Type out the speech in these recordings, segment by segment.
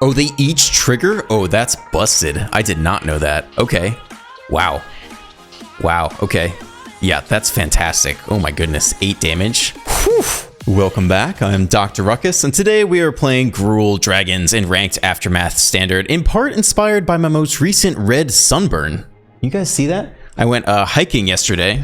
Oh, they each trigger? Oh, that's busted. I did not know that. Okay. Wow. Wow, okay. Yeah, that's fantastic. Oh my goodness, 8 damage. Whew. Welcome back, I'm Dr. Ruckus, and today we are playing GRUUL Dragons in Ranked Aftermath Standard, in part inspired by my most recent red sunburn. You guys see that? I went hiking yesterday.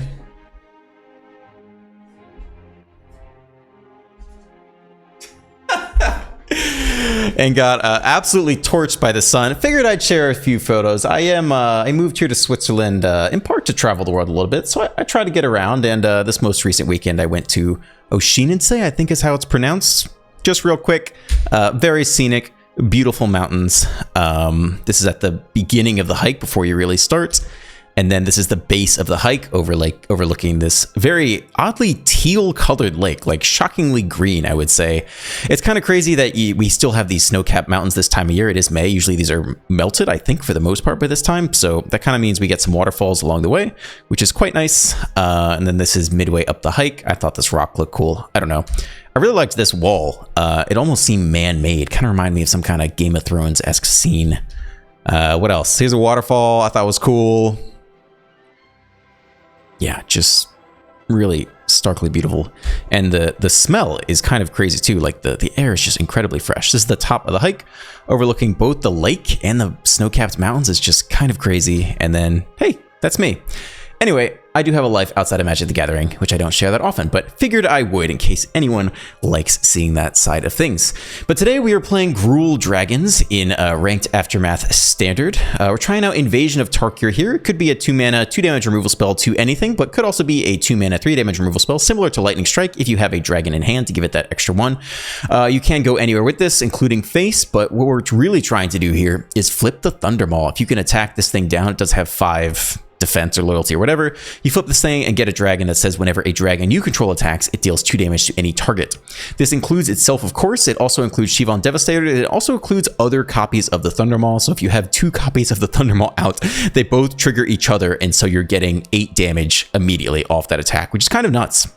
And got absolutely torched by the sun. Figured I'd share a few photos. I moved here to Switzerland in part to travel the world a little bit, so I try to get around. And this most recent weekend, I went to Oshinensei, I think is how it's pronounced. Just real quick, very scenic, beautiful mountains. This is at the beginning of the hike before you really start. And then this is the base of the hike overlooking this very oddly teal colored lake, like shockingly green, I would say. It's kind of crazy that we still have these snow-capped mountains this time of year. It is May. Usually these are melted, I think, for the most part by this time. So that kind of means we get some waterfalls along the way, which is quite nice. And then this is midway up the hike. I thought this rock looked cool. I don't know. I really liked this wall. It almost seemed man-made. Kind of reminded me of some kind of Game of Thrones-esque scene. What else? Here's a waterfall I thought was cool. Yeah, just really starkly beautiful. And the smell is kind of crazy too. Like the air is just incredibly fresh. This is the top of the hike, overlooking both the lake and the snow-capped mountains. It's just kind of crazy. And then, hey, that's me. Anyway, I do have a life outside of Magic the Gathering, which I don't share that often, but figured I would in case anyone likes seeing that side of things. But today we are playing GRUUL Dragons in Ranked Aftermath Standard. We're trying out Invasion of Tarkir here. It could be a 2-mana, 2-damage removal spell to anything, but could also be a 2-mana, 3-damage removal spell, similar to Lightning Strike if you have a dragon in hand to give it that extra 1. You can go anywhere with this, including face, but what we're really trying to do here is flip the Thundermaw. If you can attack this thing down, it does have 5 defense or loyalty or whatever. You flip this thing and get a dragon that says whenever a dragon you control attacks, it deals 2 damage to any target. This includes itself, of course. It also includes Shivan Devastator. It also includes other copies of the Thundermaw. So if you have 2 copies of the Thundermaw out, they both trigger each other, and so you're getting 8 damage immediately off that attack, which is kind of nuts.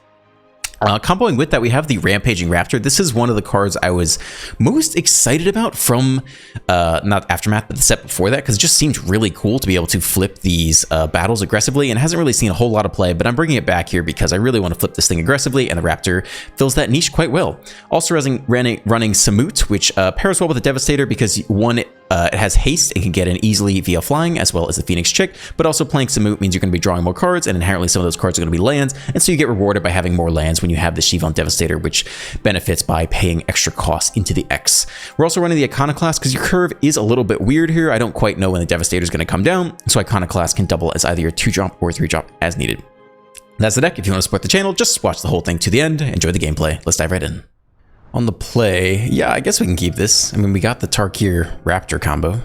Comboing with that, we have the Rampaging Raptor. This is one of the cards I was most excited about from, not Aftermath, but the set before that, because it just seemed really cool to be able to flip these battles aggressively, and hasn't really seen a whole lot of play, but I'm bringing it back here because I really want to flip this thing aggressively, and the Raptor fills that niche quite well. Also running Samut, which pairs well with the Devastator because, one, it has haste and can get in easily via flying, as well as the Phoenix Chick, but also playing Samut means you're going to be drawing more cards, and inherently some of those cards are going to be lands, and so you get rewarded by having more lands when you have the Shivan Devastator, which benefits by paying extra costs into the X. We're also running the Iconoclast because your curve is a little bit weird here. I don't quite know when the Devastator is going to come down, so Iconoclast can double as either your 2-drop or 3-drop as needed. That's the deck. If you want to support the channel, just watch the whole thing to the end. Enjoy the gameplay. Let's dive right in. On the play, yeah, I guess we can keep this. I mean, we got the Tarkir Raptor combo.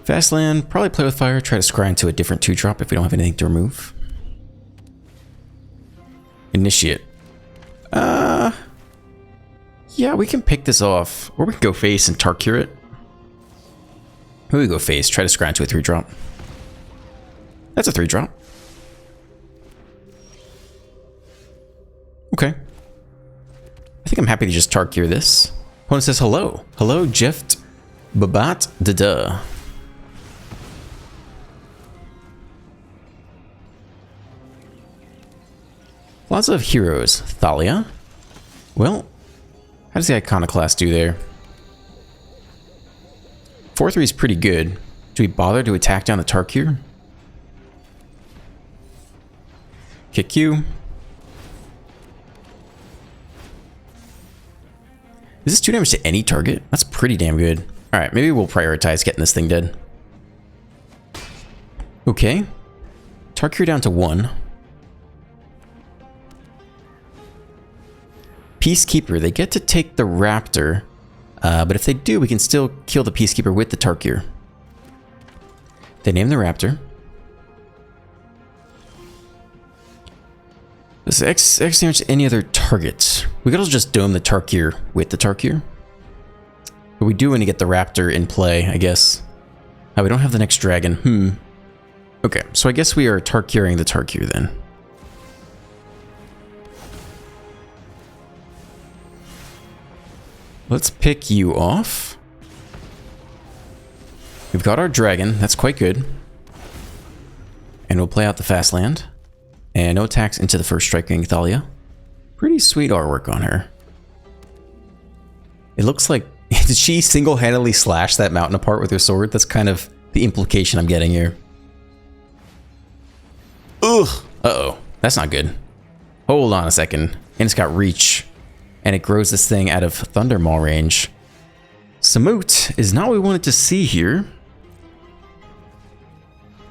Fastland, probably play with fire, try to scry into a different 2-drop if we don't have anything to remove. Initiate. Yeah, we can pick this off. Or we can go face and Tarkir it. Maybe we go face, try to scry into a 3-drop. That's a 3-drop. Okay. I think I'm happy to just Tarkir this. Opponent says hello. Hello, Jeff Babat Dada. Lots of heroes. Thalia. Well, how does the Iconoclast do there? 4/3 is pretty good. Do we bother to attack down the Tarkir? Kick you. Is this 2 damage to any target? That's pretty damn good. Alright, maybe we'll prioritize getting this thing dead. Okay. Tarkir down to 1. Peacekeeper, they get to take the Raptor, but if they do, we can still kill the Peacekeeper with the Tarkir. They name the Raptor. This X damage to any other target. We could also just dome the Tarkir with the Tarkir. But we do want to get the Raptor in play, I guess. Oh, we don't have the next dragon. Okay, so I guess we are Tarkiring the Tarkir then. Let's pick you off. We've got our dragon. That's quite good. And we'll play out the fast land. And no attacks into the first striking Thalia. Pretty sweet artwork on her. It looks like... Did she single-handedly slash that mountain apart with her sword? That's kind of the implication I'm getting here. Ugh! Uh-oh. That's not good. Hold on a second. And it's got reach. And it grows this thing out of Thundermaw range. Samut is not what we wanted to see here.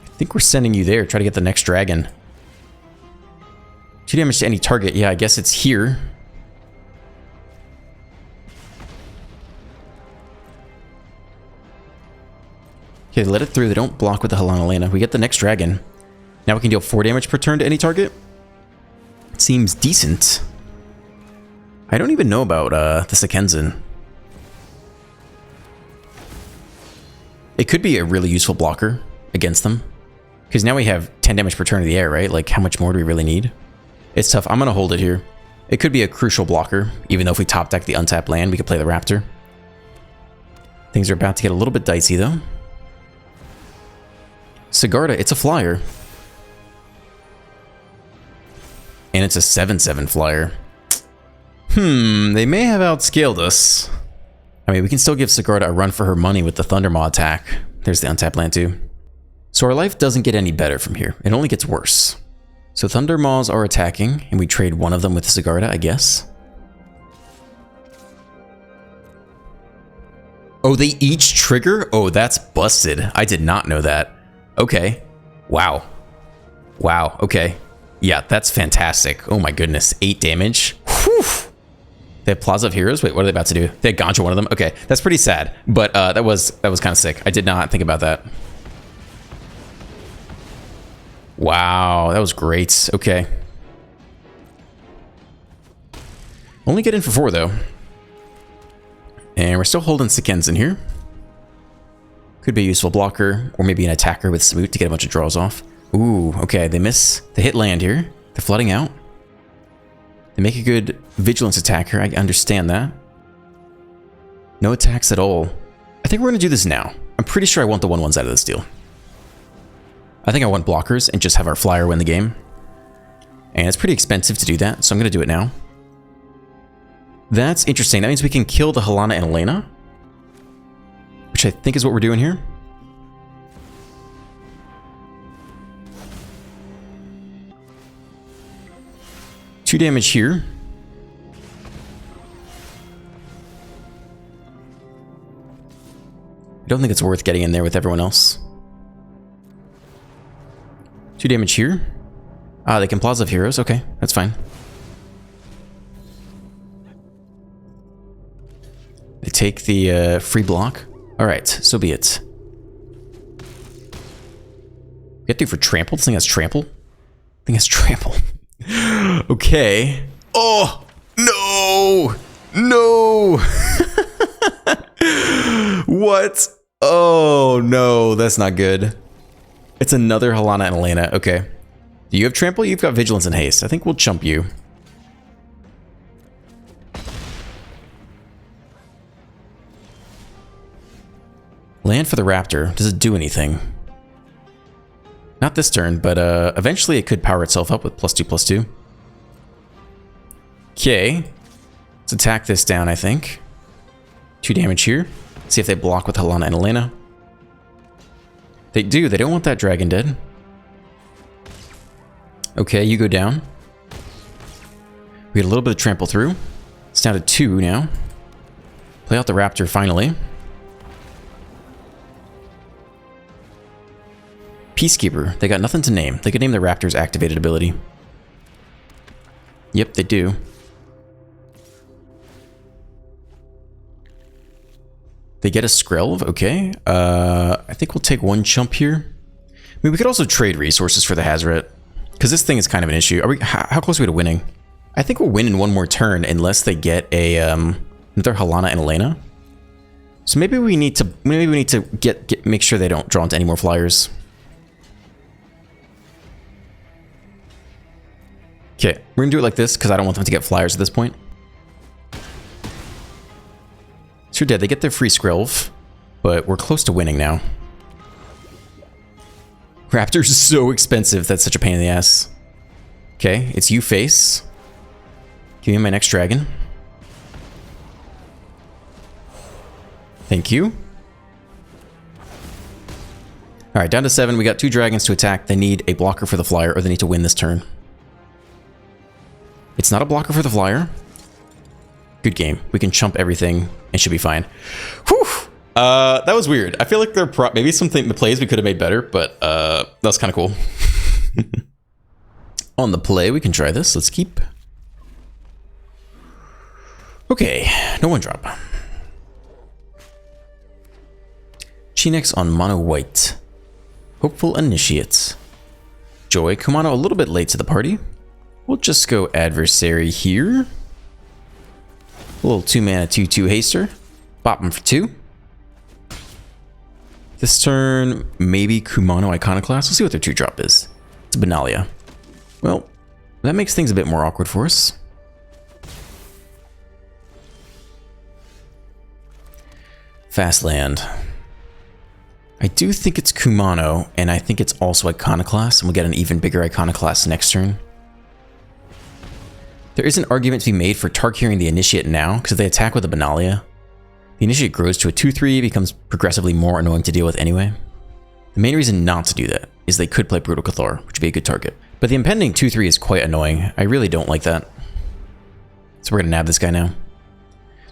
I think we're sending you there. Try to get the next dragon. 2 damage to any target. Yeah, I guess it's here. Okay, let it through. They don't block with the Helena Elena. We get the next dragon. Now we can deal 4 damage per turn to any target. It seems decent. I don't even know about the Sekenzin. It could be a really useful blocker against them. Because now we have 10 damage per turn to the air, right? Like, how much more do we really need? It's tough. I'm going to hold it here. It could be a crucial blocker. Even though if we top deck the untapped land, we could play the Raptor. Things are about to get a little bit dicey, though. Sigarda, it's a flyer. And it's a 7/7 flyer. They may have outscaled us. I mean, we can still give Sigarda a run for her money with the Thundermaw attack. There's the untapped land too. So our life doesn't get any better from here. It only gets worse. So Thundermaws are attacking, and we trade one of them with Sigarda, I guess. Oh, they each trigger? Oh, that's busted. I did not know that. Okay. Wow. Wow, okay. Yeah, that's fantastic. Oh my goodness. 8 damage. Whew. They have Plaza of Heroes? Wait, what are they about to do? They had Gancha one of them? Okay, that's pretty sad. But that was kind of sick. I did not think about that. Wow, that was great. Okay. Only get in for 4, though. And we're still holding Sekenzin here. Could be a useful blocker, or maybe an attacker with Samut to get a bunch of draws off. Ooh, okay, they miss. They hit land here. They're flooding out. They make a good vigilance attacker. I understand that. No attacks at all. I think we're going to do this now. I'm pretty sure I want the 1/1s out of this deal. I think I want blockers and just have our flyer win the game. And it's pretty expensive to do that, so I'm going to do it now. That's interesting. That means we can kill the Helena and Elena, which I think is what we're doing here. Two damage here. I don't think it's worth getting in there with everyone else. 2 damage here. Ah, they can Plaza of Heroes. Okay, that's fine. They take the free block. Alright, so be it. Get through for trample? This thing has trample? I think it's trample. Okay. Oh! No! No! What? Oh, no. That's not good. It's another Helena and Elena. Okay. Do you have trample? You've got vigilance and haste. I think we'll chump you. Land for the Raptor. Does it do anything? Not this turn, but eventually it could power itself up with +2/+2. Okay. Let's attack this down, I think. 2 damage here. See if they block with Helena and Elena. They do. They don't want that dragon dead. Okay, you go down. We get a little bit of trample through. It's down to 2 now. Play out the Raptor finally. Peacekeeper. They got nothing to name. They could name the Raptor's activated ability. Yep, they do. They get a Skrelv. Okay. I think we'll take 1 chump here. I mean, we could also trade resources for the Hazoret, because this thing is kind of an issue. Are we? How close are we to winning? I think we'll win in 1 more turn unless they get a another Helena and Elena. So maybe we need to make sure they don't draw into any more flyers. Okay, we're gonna do it like this because I don't want them to get flyers at this point. You're dead. They get their free Skrelv, but we're close to winning now. Raptor's so expensive. That's such a pain in the ass. Okay, it's you face. Give me my next dragon. Thank you. Alright, down to 7. We got 2 dragons to attack. They need a blocker for the flyer, or they need to win this turn. It's not a blocker for the flyer. Good game. We can chump everything and should be fine. Whew! That was weird. I feel like there are maybe something the plays we could have made better, but that's kind of cool. On the play, we can try this. Let's keep. Okay, no one drop. Chinex on mono white. Hopeful Initiates. Joy Kumano a little bit late to the party. We'll just go Adversary here. A little 2-mana 2/2 haster. Bop him for 2. This turn, maybe Kumano Iconoclast. We'll see what their 2-drop is. It's Benalia. Well, that makes things a bit more awkward for us. Fast land. I do think it's Kumano, and I think it's also Iconoclast, and we'll get an even bigger Iconoclast next turn. There is an argument to be made for Tarkiering the Initiate now, because if they attack with a Benalia, the Initiate grows to a 2/3, becomes progressively more annoying to deal with anyway. The main reason not to do that is they could play Brutal Cathar, which would be a good target. But the impending 2/3 is quite annoying. I really don't like that. So we're going to nab this guy now.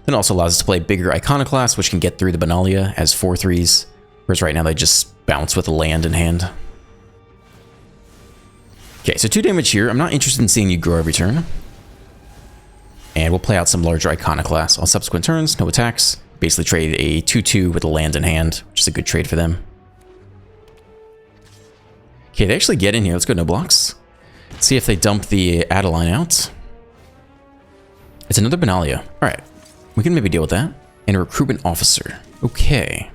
Then it also allows us to play bigger Iconoclast, which can get through the Benalia as 4/3s. Whereas right now they just bounce with a land in hand. Okay, so 2 damage here. I'm not interested in seeing you grow every turn. And we'll play out some larger Iconoclasts on subsequent turns. No attacks. Basically trade a 2/2 with a land in hand, which is a good trade for them. Okay, they actually get in here. Let's go no blocks. See if they dump the Adeline out. It's another Benalia. Alright, we can maybe deal with that. And a recruitment officer. Okay.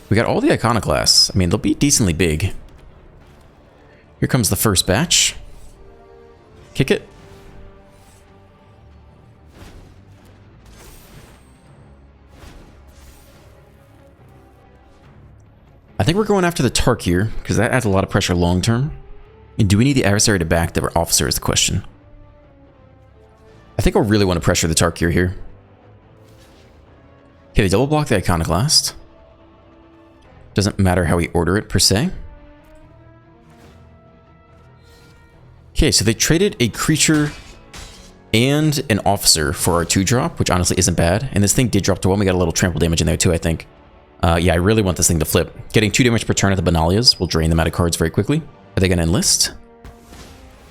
We got all the Iconoclasts. I mean, they'll be decently big. Here comes the first batch. Kick it. I think we're going after the Tark here, because that adds a lot of pressure long term. And do we need the adversary to back the officer is the question. I think I'll really want to pressure the Tark here. Okay, they double block the Iconoclast. Doesn't matter how we order it per se. Okay, so they traded a creature and an officer for our 2-drop, which honestly isn't bad. And this thing did drop to 1. We got a little trample damage in there too, I think. Yeah, I really want this thing to flip. Getting 2 damage per turn at the Benalias will drain them out of cards very quickly. Are they going to enlist?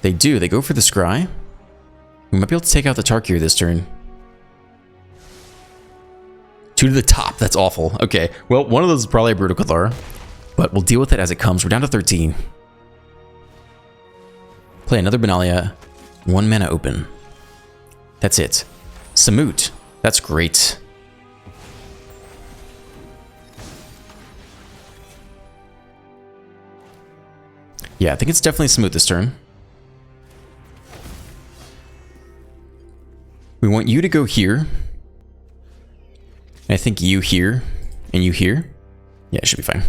They do. They go for the Scry. We might be able to take out the Tarkir this turn. 2 to the top. That's awful. Okay. Well, one of those is probably a Brutal Cathar, but we'll deal with it as it comes. We're down to 13. Play another Benalia. 1 mana open. That's it. Samut. That's great. Yeah, I think it's definitely Samut this turn. We want you to go here. I think you here, and you here. Yeah, it should be fine.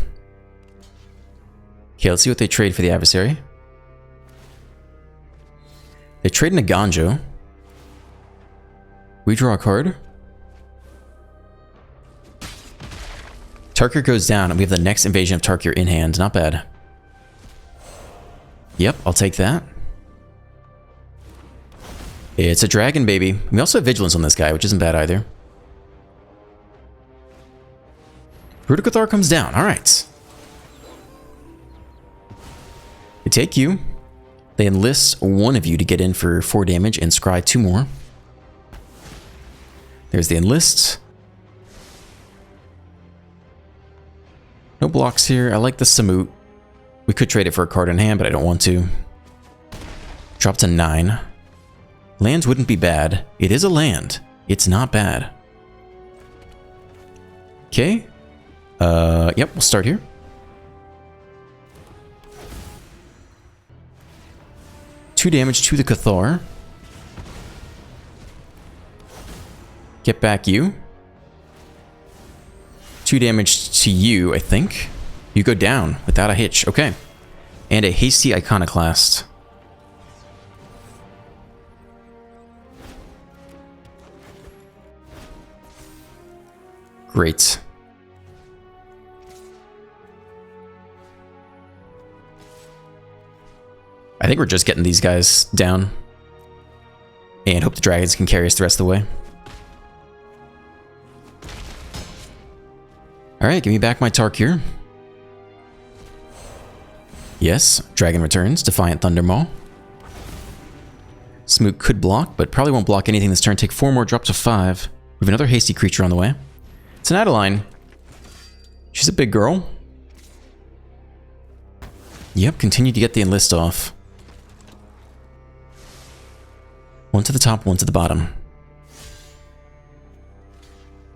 Okay, let's see what they trade for the adversary. They trade in a Ganjo. We draw a card. Tarkir goes down, and we have the next invasion of Tarkir in hand. Not bad. Yep, I'll take that. It's a dragon, baby. We also have Vigilance on this guy, which isn't bad either. Brutal Cathar comes down. All right. They take you. They enlist 1 of you to get in for 4 damage and scry 2 more. There's the enlist. No blocks here. I like the Samut. We could trade it for a card in hand, but I don't want to. Drop to 9. Lands wouldn't be bad. It is a land. It's not bad. Okay. Yep, we'll start here. Two damage to the Cathar. Get back you. 2 damage to you, I think. You go down without a hitch. Okay. And a hasty iconoclast. Great. I think we're just getting these guys down. And hope the dragons can carry us the rest of the way. Alright, give me back my Tarkir. Yes, dragon returns. Defiant Thundermaw. Smoot could block, but probably won't block anything this turn. Take 4 more, drop to 5. We have another hasty creature on the way. It's an Adeline. She's a big girl. Yep, continue to get the enlist off. 1 to the top, 1 to the bottom.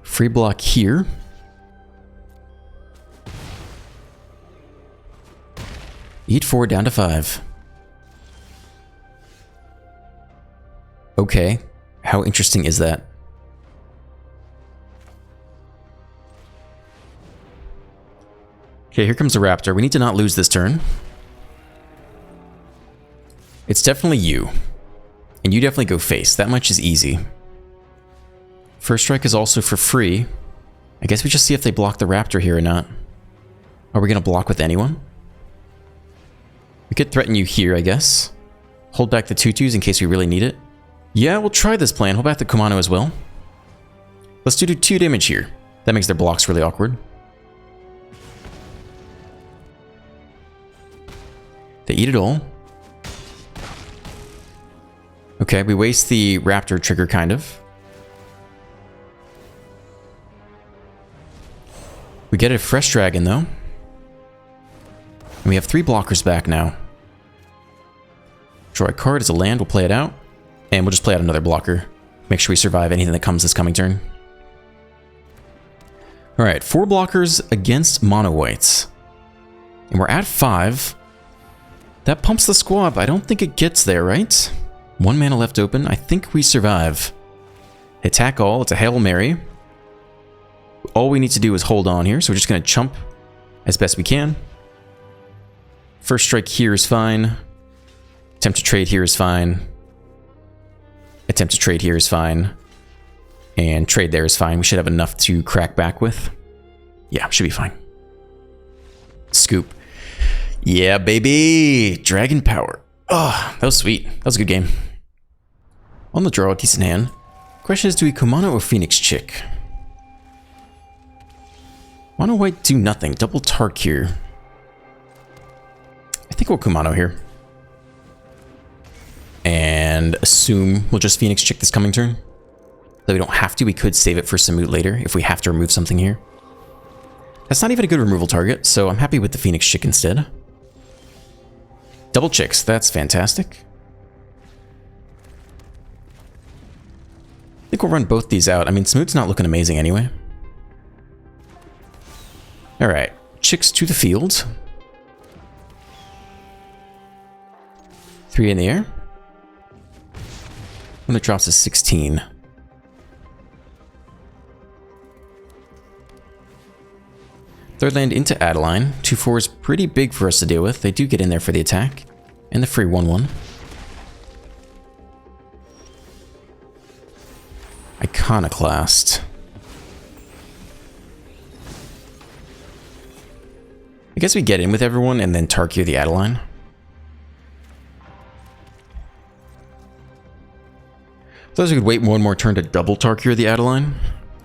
Free block here. Eat 4 down to 5. Okay, how interesting is that? Okay, here comes the raptor. We need to not lose this turn. It's definitely you. And you definitely go face. That much is easy. First strike is also for free. I guess we just see if they block the raptor here or not. Are we going to block with anyone? We could threaten you here, I guess. Hold back the 2/2s in case we really need it. Yeah, we'll try this plan. Hold back the Kumano as well. Let's do 2 damage here. That makes their blocks really awkward. They eat it all. Okay, we waste the raptor trigger, kind of. We get a fresh dragon, though. And we have 3 blockers back now. Draw a card as a land, we'll play it out. And we'll just play out another blocker. Make sure we survive anything that comes this coming turn. Alright, 4 blockers against mono whites. And we're at 5. That pumps the squad, but I don't think it gets there, right? 1 mana left open. I think we survive. Attack all. It's a Hail Mary. All we need to do is hold on here, so we're just going to chump as best we can. First strike here is fine. Attempt to trade here is fine. Attempt to trade here is fine. And trade there is fine. We should have enough to crack back with. Yeah, should be fine. Scoop. Yeah, baby! Dragon power. Oh, that was sweet. That was a good game. On the draw, a decent hand. Question is, do we Kumano or Phoenix Chick? Mono white do nothing. Double Tarkir. I think we'll Kumano here. And assume we'll just Phoenix Chick this coming turn. Though we don't have to, we could save it for Smoot later if we have to remove something here. That's not even a good removal target, so I'm happy with the Phoenix Chick instead. Double Chicks, that's fantastic. I think we'll run both these out. I mean, Smoot's not looking amazing anyway. Alright, Chicks to the field. 3 in the air. When it drops to 16. Third land into Adeline. 2/4 is pretty big for us to deal with. They do get in there for the attack. And the free 1/1. Iconoclast. I guess we get in with everyone and then Tarkir the Adeline. Those could wait 1 more turn to double Tarkir the Adeline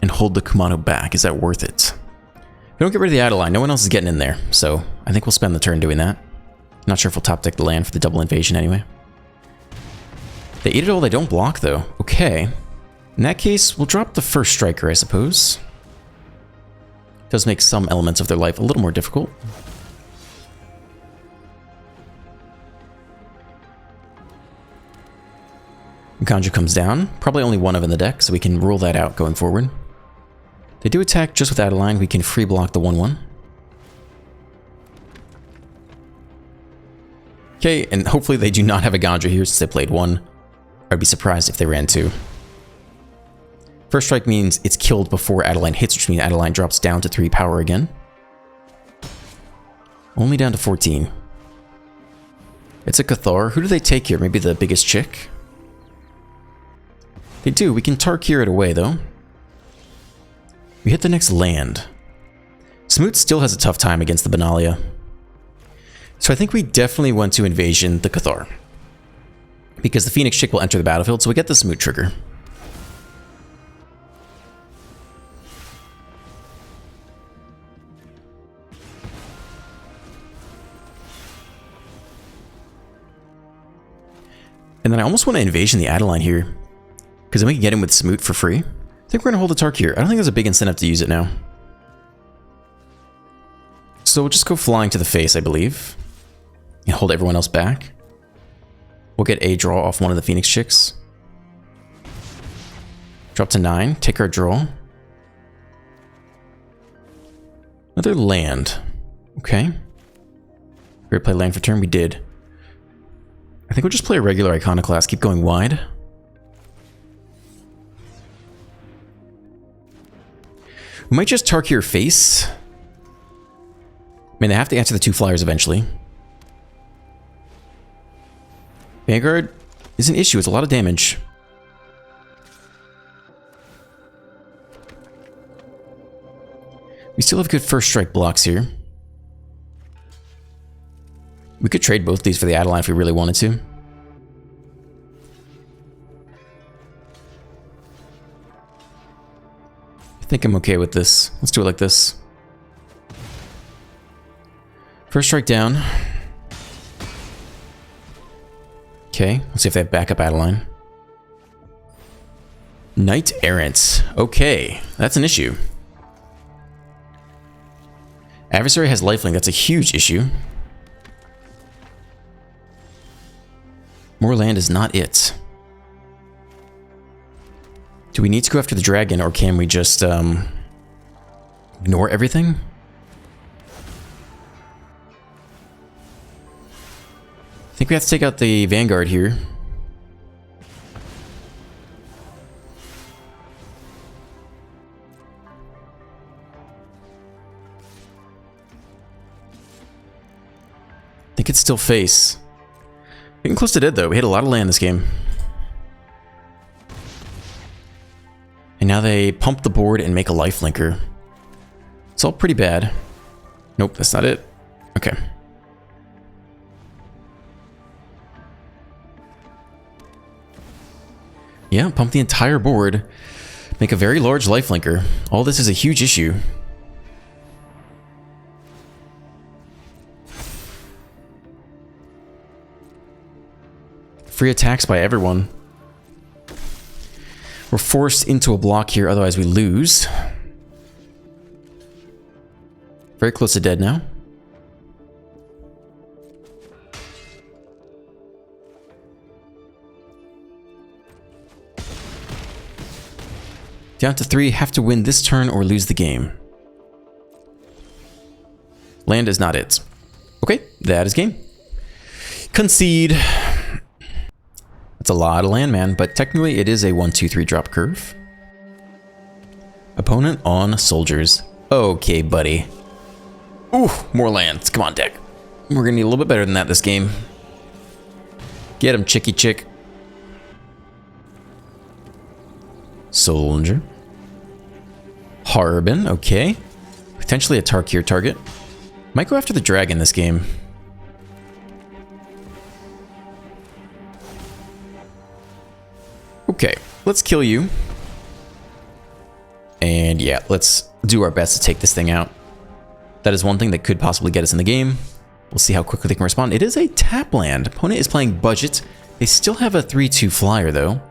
and hold the Kumano back. Is that worth it? If we don't get rid of the Adeline, no one else is getting in there, so I think we'll spend the turn doing that. Not sure if we'll top deck the land for the double invasion anyway. They eat it all, they don't block though. Okay. In that case, we'll drop the first striker, I suppose. Does make some elements of their life a little more difficult. Kanju comes down. Probably only 1 of in the deck, so we can rule that out going forward. They do attack just with Adeline. We can free block the 1/1. Okay, and hopefully they do not have a Gandra here since they played 1. I'd be surprised if they ran 2. First strike means it's killed before Adeline hits, which means Adeline drops down to 3 power again. Only down to 14. It's a Cathar. Who do they take here? Maybe the biggest chick? They do. We can Tarkir it away, though. We hit the next land. Smoot still has a tough time against the Benalia. So I think we definitely want to invasion the Cathar. Because the Phoenix chick will enter the battlefield, so we get the Smoot trigger. And then I almost want to invasion the Adeline here. Because then we can get him with Smoot for free. I think we're going to hold the Tarkir. I don't think there's a big incentive to use it now. So we'll just go flying to the face, I believe. And hold everyone else back. We'll get a draw off one of the Phoenix chicks. Drop to 9. Take our draw. Another land. Okay. We play land for turn? We did. I think we'll just play a regular Iconoclast. Keep going wide. We might just Tarkir face. I mean, they have to answer the 2 flyers eventually. Vanguard is an issue. It's a lot of damage. We still have good first strike blocks here. We could trade both these for the Adeline if we really wanted to. I think I'm okay with this. Let's do it like this. First strike down. Okay, let's see if they have backup Adeline. Knight Errant. Okay, that's an issue. Adversary has lifelink. That's a huge issue. More land is not it. Do we need to go after the dragon, or can we just ignore everything? I think we have to take out the Vanguard here. I think it's still face. Getting close to dead though. We hit a lot of land this game. And now they pump the board and make a lifelinker. It's all pretty bad. Nope, that's not it. Okay. Yeah, pump the entire board. Make a very large lifelinker. All this is a huge issue. Free attacks by everyone. We're forced into a block here, otherwise we lose. Very close to dead now. Down to 3, have to win this turn or lose the game. Land is not it. Okay, that is game. Concede. That's a lot of land, man, but technically it is a 1-2-3 drop curve. Opponent on soldiers. Okay, buddy. Ooh, more lands. Come on, deck. We're gonna need a little bit better than that this game. Get him, chicky chick. Soldier. Harbin, okay. Potentially a Tarkir target. Might go after the dragon this game. Okay, let's kill you. And yeah, let's do our best to take this thing out. That is one thing that could possibly get us in the game. We'll see how quickly they can respond. It is a tap land. Opponent is playing budget. They still have a 3-2 flyer though,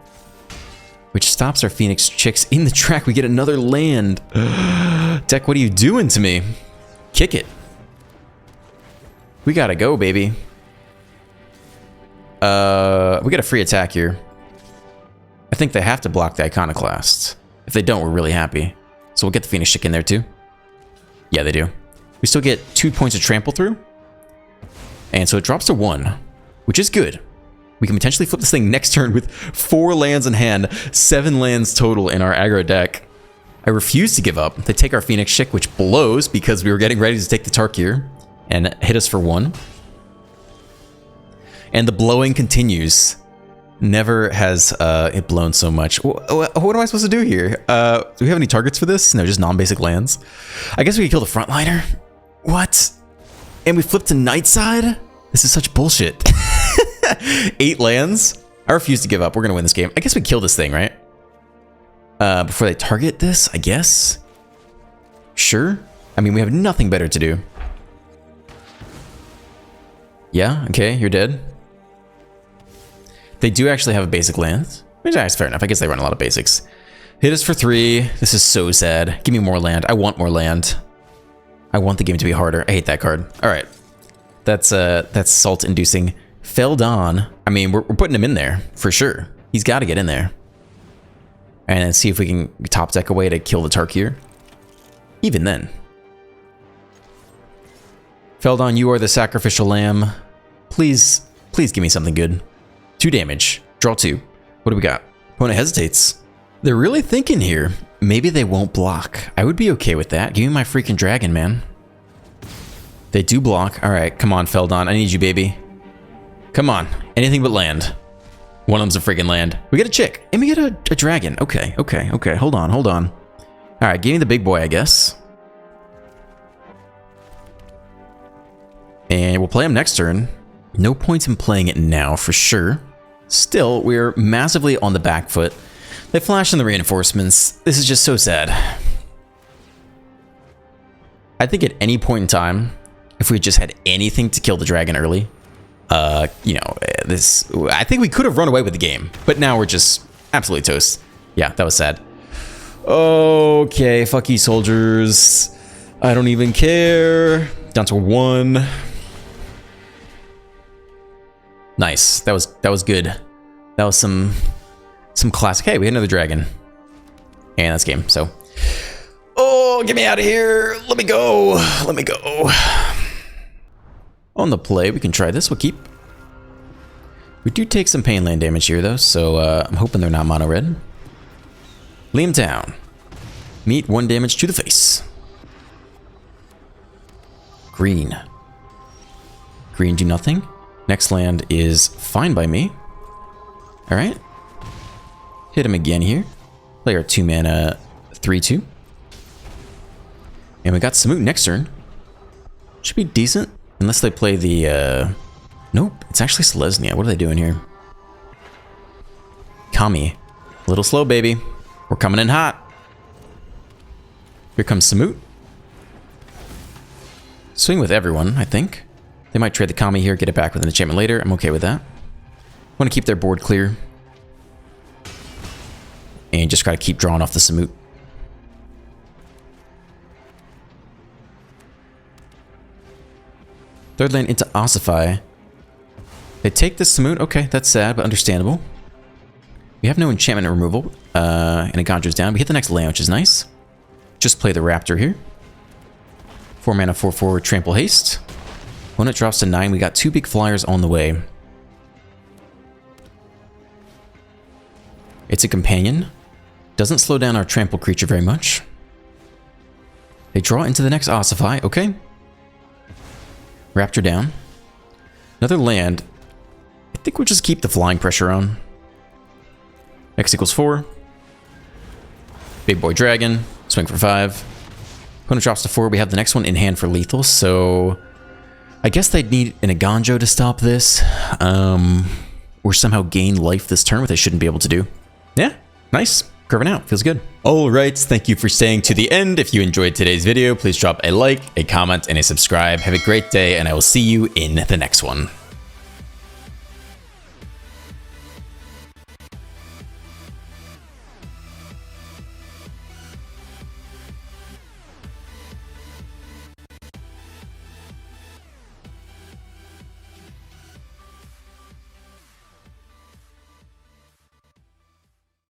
which stops our Phoenix chicks in the track. We get another land. Deck, what are you doing to me? Kick it. We gotta go, baby. We got a free attack here. I think they have to block the Iconoclast. If they don't, we're really happy. So we'll get the Phoenix chick in there too. Yeah, they do. We still get 2 points of trample through. And so it drops to 1, which is good. We can potentially flip this thing next turn with 4 lands in hand, 7 lands total in our aggro deck. I refuse to give up. They take our Phoenix Chick, which blows because we were getting ready to take the Tarkir and hit us for 1. And the blowing continues. Never has it blown so much. What am I supposed to do here? Do we have any targets for this? No, just non-basic lands. I guess we could kill the frontliner. What? And we flipped to Nightside? This is such bullshit. 8 lands? I refuse to give up. We're going to win this game. I guess we kill this thing, right? Before they target this, I guess? Sure. I mean, we have nothing better to do. Yeah, okay, you're dead. They do actually have a basic land. Which is fair enough. I guess they run a lot of basics. Hit us for 3. This is so sad. Give me more land. I want more land. I want the game to be harder. I hate that card. All right. That's salt-inducing. Feldon. I mean, we're putting him in there for sure. He's got to get in there. And see if we can top deck a way to kill the Tarkir. Even then. Feldon, you are the sacrificial lamb. Please give me something good. 2 damage. Draw 2. What do we got? Opponent hesitates. They're really thinking here. Maybe they won't block. I would be okay with that. Give me my freaking dragon, man. They do block. All right, come on, Feldon. I need you, baby. Come on. Anything but land. One of them's a freaking land. We get a chick. And we get a dragon. Okay. Hold on. All right, give me the big boy, I guess. And we'll play him next turn. No point in playing it now, for sure. Still, we're massively on the back foot. They flash in the reinforcements. This is just so sad. I think at any point in time, if we just had anything to kill the dragon early, you know, I think we could have run away with the game. But now we're just absolutely toast. Yeah, that was sad. Okay, fuck you, soldiers. I don't even care. Down to 1. Nice. That was good. That was some classic. Hey, we had another dragon. And that's game. So, oh, get me out of here. Let me go. On the play, we can try this. We'll keep. We do take some pain land damage here, though. So I'm hoping they're not mono red. Lay him down. Meet 1 damage to the face. Green. Green do nothing. Next land is fine by me. All right. Hit him again here. Play our 2-mana 3/2. And we got Samut next turn. Should be decent. Unless they play the... Nope. It's actually Selesnya. What are they doing here? Kami. A little slow, baby. We're coming in hot. Here comes Samut. Swing with everyone, I think. They might trade the Kami here, get it back with an enchantment later. I'm okay with that. Want to keep their board clear. And just gotta keep drawing off the Samut. Third lane into Ossify. They take this Samut. Okay, that's sad, but understandable. We have no enchantment removal. And it conjures down. We hit the next land, which is nice. Just play the Raptor here. 4 mana, 4/4, trample haste. When it drops to 9, we got 2 big flyers on the way. It's a companion. Doesn't slow down our trample creature very much. They draw into the next Ossify. Okay. Raptor down. Another land. I think we'll just keep the flying pressure on. X equals 4. Big boy dragon. Swing for 5. Opponent drops to 4. We have the next one in hand for lethal, so... I guess they'd need an Aganjo to stop this. Or somehow gain life this turn, which they shouldn't be able to do. Yeah, nice. Curving out. Feels good. Alright, thank you for staying to the end. If you enjoyed today's video, please drop a like, a comment, and a subscribe. Have a great day, and I will see you in the next one.